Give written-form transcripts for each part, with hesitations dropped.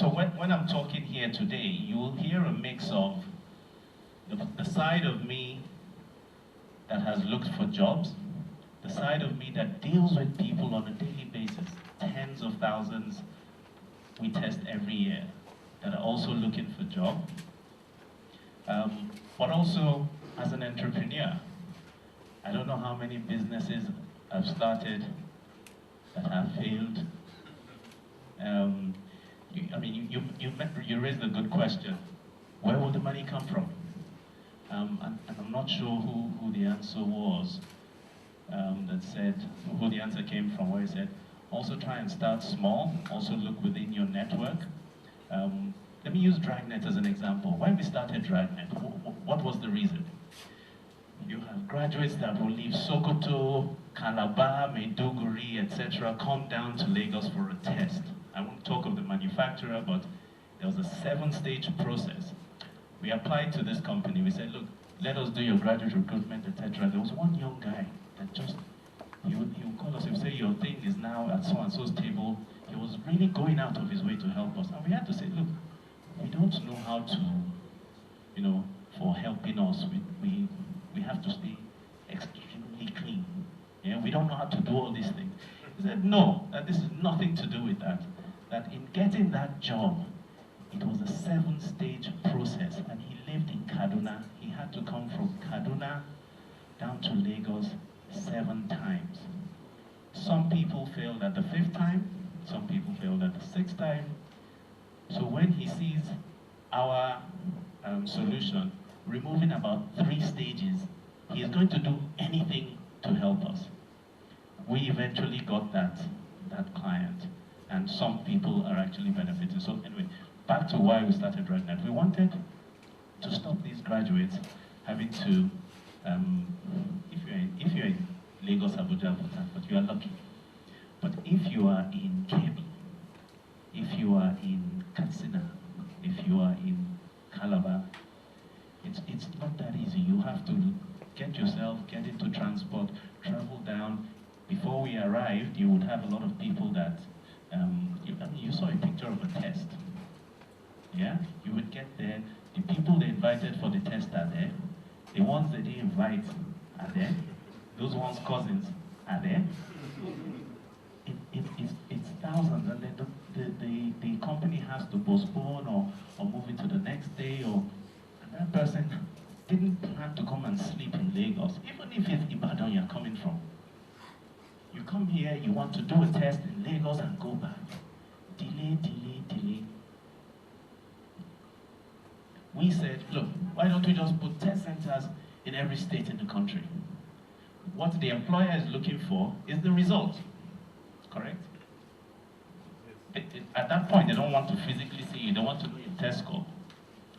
So when I'm talking here today, you will hear a mix of the side of me that has looked for jobs, the side of me that deals with people on a daily basis, tens of thousands we test every year that are also looking for jobs, but also as an entrepreneur. I don't know how many businesses I've started that have failed. You raised a good question. Where will the money come from? And I'm not sure who the answer was that said, who the answer came from, where he said, also try and start small, also look within your network. Let me use Dragnet as an example. When we started Dragnet, what was the reason? You have graduates that will leave Sokoto, Calabar, Maiduguri, etc., come down to Lagos for a test. I won't talk of the manufacturer, but there was a 7-stage process. We applied to this company. We said, look, let us do your graduate recruitment, etc. There was one young guy that just, he would call us, he would say, your thing is now at so-and-so's table. He was really going out of his way to help us. And we had to say, look, we don't know how to, for helping us, we have to stay extremely clean. Yeah, we don't know how to do all these things. He said, no, that this is nothing to do with that. That in getting that job, it was a 7-stage process, and he lived in Kaduna. He had to come from Kaduna down to Lagos 7 times. Some people failed at the 5th time, some people failed at the 6th time. So when he sees our solution, removing about 3 stages, he is going to do anything to help us. We eventually got that client, and some people are actually benefiting. So anyway, back to why we started Dragnet. We wanted to stop these graduates having to, if you're in Lagos, Abuja, but you are lucky. But if you are in Kebbi, if you are in Katsina, if you are in Calabar, it's not that easy. You have to get into transport, travel down. Before we arrived, you would have a lot of people that, you saw a picture of a test. Yeah? You would get there, the people they invited for the test are there, the ones they didn't invite are there, those ones' cousins are there. It's thousands, and then the company has to postpone or move it to the next day, and that person didn't plan to come and sleep in Lagos, even if it's Ibadan you're coming from. You come here, you want to do a test in Lagos and go back. Delay. We said, look, why don't we just put test centers in every state in the country? What the employer is looking for is the result, correct? At that point, they don't want to physically see you, they want to know your test score.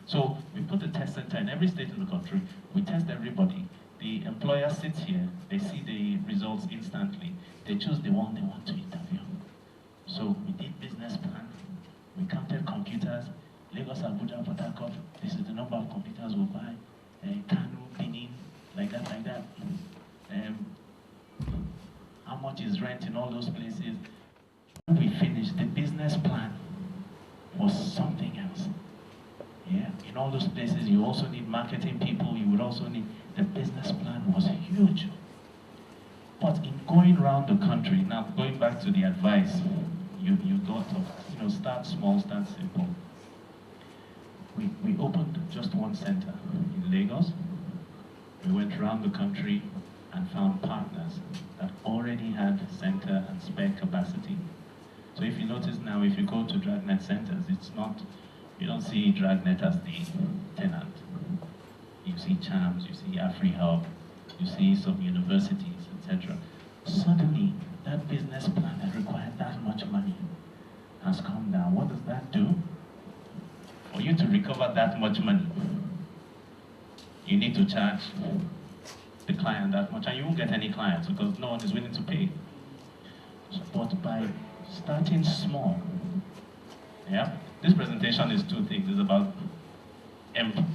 So we put a test center in every state in the country, we test everybody. The employer sits here, they see the results instantly, they choose the one they want to interview. So we did business plan, we counted computers, Lagos, Abuja, Port Harcourt, this is the number of computers we'll buy, Kano, Benin, like that. How much is rent in all those places? When we finished, the business plan was something else. Yeah, in all those places, you also need marketing people, you would also need, the business plan was huge. But in going around the country, now going back to the advice you got of, start small, start simple. We opened just one center in Lagos. We went around the country and found partners that already had center and spare capacity. So if you notice now, if you go to Dragnet centers, it's not, you don't see Dragnet as the tenant. You see CHAMS, you see AfriHub, you see some universities, etc. Suddenly, that business plan that required that much money has come down. What does that do? For you to recover that much money, you need to charge the client that much, and you won't get any clients because no one is willing to pay. But by starting small, yeah, this presentation is 2 things. It's about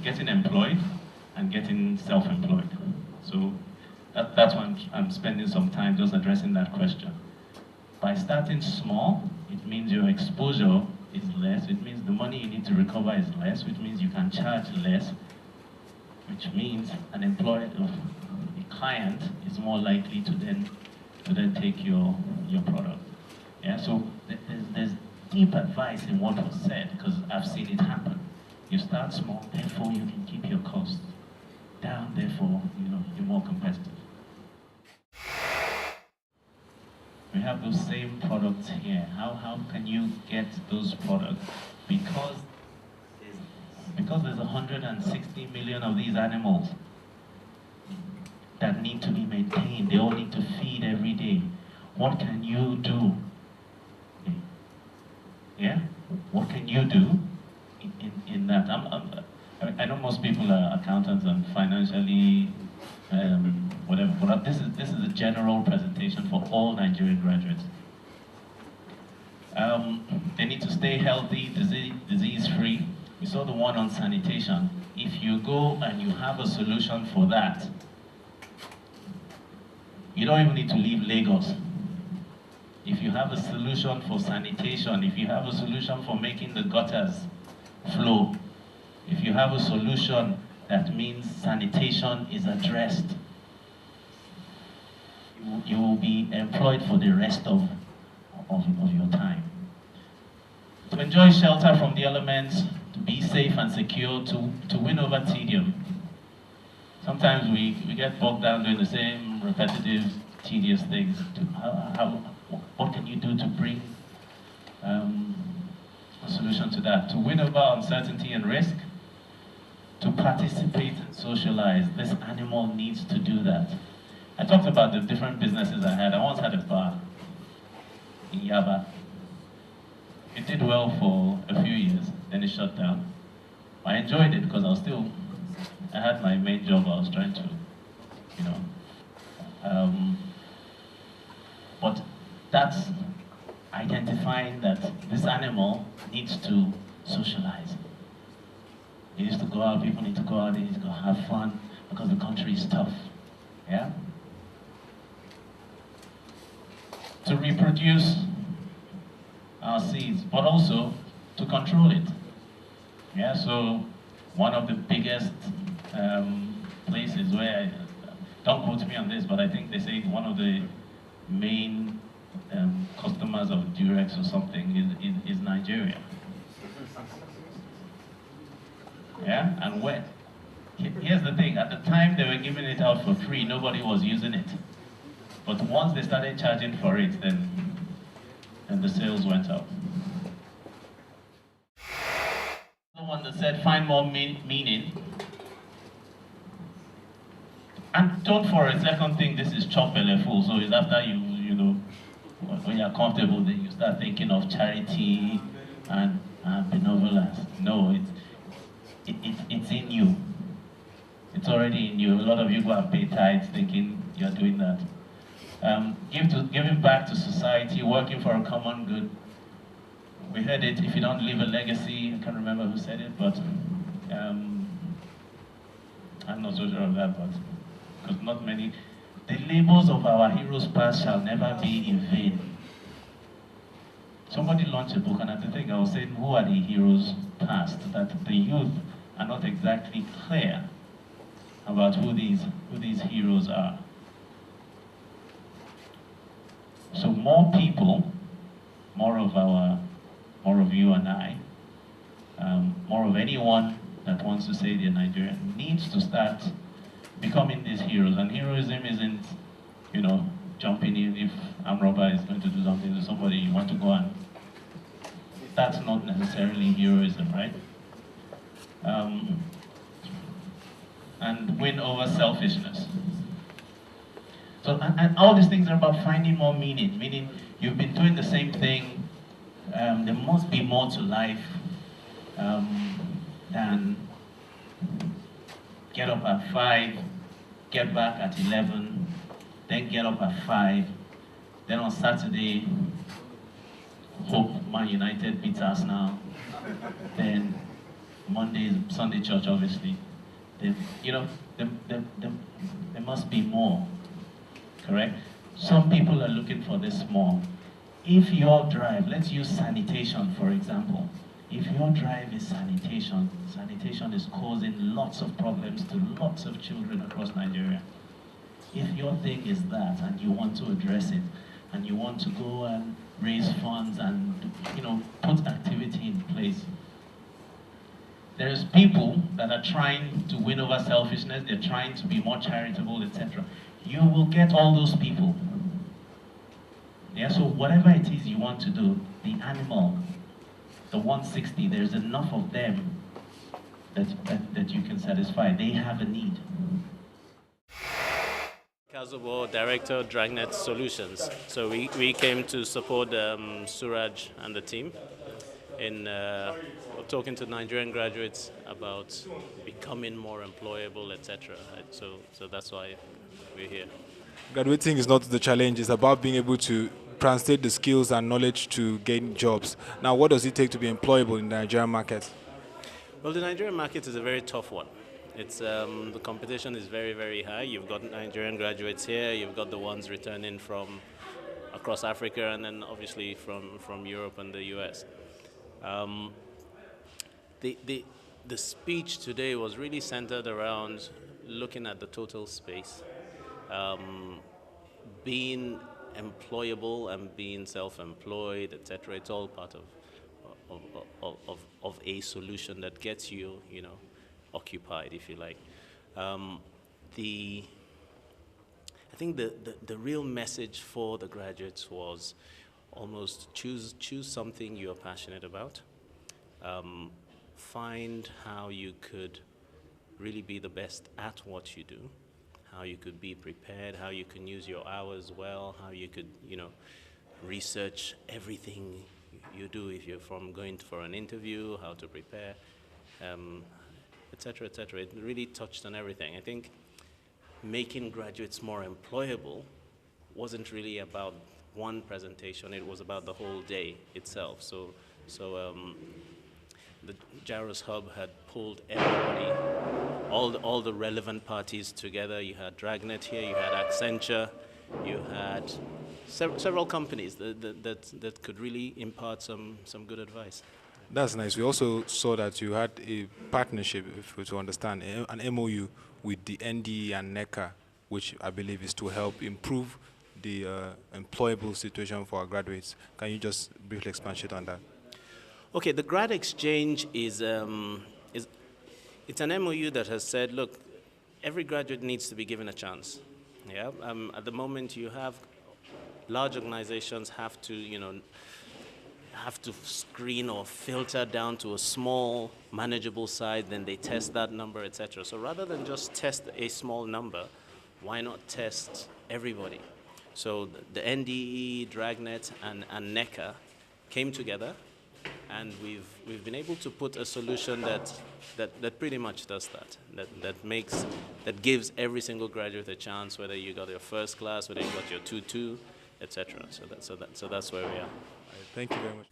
getting employed and getting self-employed. So that's why I'm spending some time just addressing that question. By starting small, it means your exposure is less, it means the money you need to recover is less, which means you can charge less, which means an employer, a client is more likely to then take your product. Yeah, so there's deep advice in what was said, because I've seen it happen. You start small, therefore you can keep your costs down, therefore you're more competitive. We have those same products here. How can you get those products? Because there's 160 million of these animals that need to be maintained. They all need to feed every day. What can you do? Yeah? What can you do in that? I know most people are accountants and financially whatever, but this is a general presentation for all Nigerian graduates. They need to stay healthy, disease-free. We saw the one on sanitation. If you go and you have a solution for that, you don't even need to leave Lagos. If you have a solution for sanitation, if you have a solution for making the gutters flow, if you have a solution that means sanitation is addressed, you will be employed for the rest of your time. To enjoy shelter from the elements, to be safe and secure, to win over tedium. Sometimes we get bogged down doing the same repetitive, tedious things. What can you do to bring a solution to that? To win over uncertainty and risk, to participate and socialize. This animal needs to do that. I talked about the different businesses I had. I once had a bar in Yaba. It did well for a few years, then it shut down. I enjoyed it because I had my main job. I was trying to, but that's identifying that this animal needs to socialize. It needs to go out, people need to go out, they need to go have fun, because the country is tough. Yeah? To reproduce our seeds, but also to control it. Yeah, so one of the biggest places where, don't quote me on this, but I think they say one of the main customers of Durex or something is Nigeria. Yeah, and when? Here's the thing, at the time they were giving it out for free, nobody was using it. But once they started charging for it, then the sales went up. The one that said, find more meaning. And don't for a second think this is chop belly full. So it's after when you're comfortable, then you start thinking of charity and benevolence. No, it's in you. It's already in you. A lot of you go and pay tithes thinking you're doing that. Giving back to society, working for a common good. We heard it, if you don't leave a legacy, I can't remember who said it, but I'm not so sure of that, but because not many, the labors of our heroes past shall never be in vain. Somebody launched a book, and at the thing I was saying, who are the heroes past? That the youth are not exactly clear about who these heroes are. So more people, more of you and I, more of anyone that wants to say they're Nigerian needs to start becoming these heroes. And heroism isn't, jumping in if Amroba is going to do something to somebody, you want to go and... That's not necessarily heroism, right? And win over selfishness. So, and all these things are about finding more meaning, meaning you've been doing the same thing. There must be more to life than get up at 5, get back at 11, then get up at 5, then on Saturday, hope Man United beats Arsenal, then Monday, Sunday church obviously. Then, there must be more, correct? Some people are looking for this more if your drive, let's use sanitation for example. If your drive is sanitation, sanitation is causing lots of problems to lots of children across Nigeria. If your thing is that and you want to address it, and you want to go and raise funds and put activity in place, there's people that are trying to win over selfishness, they're trying to be more charitable, etc. You will get all those people. Yeah, so whatever it is you want to do, the animal, the 160, there's enough of them that you can satisfy. They have a need. Ikhazoboh, Director, Dragnet Solutions. So we came to support Suraj and the team in talking to Nigerian graduates about becoming more employable, etc. So that's why we're here. Graduating is not the challenge, it's about being able to translate the skills and knowledge to gain jobs. Now, what does it take to be employable in the Nigerian market? Well, the Nigerian market is a very tough one. It's the competition is very, very high. You've got Nigerian graduates here, you've got the ones returning from across Africa, and then obviously from Europe and the US. The speech today was really centered around looking at the total space, being employable and being self-employed, etc. It's all part of a solution that gets you, occupied, if you like. I think the real message for the graduates was almost choose something you're passionate about. Find how you could really be the best at what you do, how you could be prepared, how you can use your hours well, how you could, research everything you do if you're from going for an interview, how to prepare, etc., etc. It really touched on everything. I think making graduates more employable wasn't really about one presentation, it was about the whole day itself. So the Jarushub had pulled everybody, all the relevant parties together. You had Dragnet here, you had Accenture, you had several companies that could really impart some good advice. That's nice. We also saw that you had a partnership, if we to understand, an MOU with the NDE and NECA, which I believe is to help improve the employable situation for our graduates. Can you just briefly expand on that? Okay, the grad exchange is it's an MOU that has said, look, every graduate needs to be given a chance. Yeah. At the moment, you have large organizations have to screen or filter down to a small, manageable size. Then they test that number, etc. So rather than just test a small number, why not test everybody? So the NDE, Dragnet, and NECA came together, and we've been able to put a solution that pretty much does that gives every single graduate a chance, whether you got your first class, whether you got your 2-2, etc. So that's where we are. Thank you very much.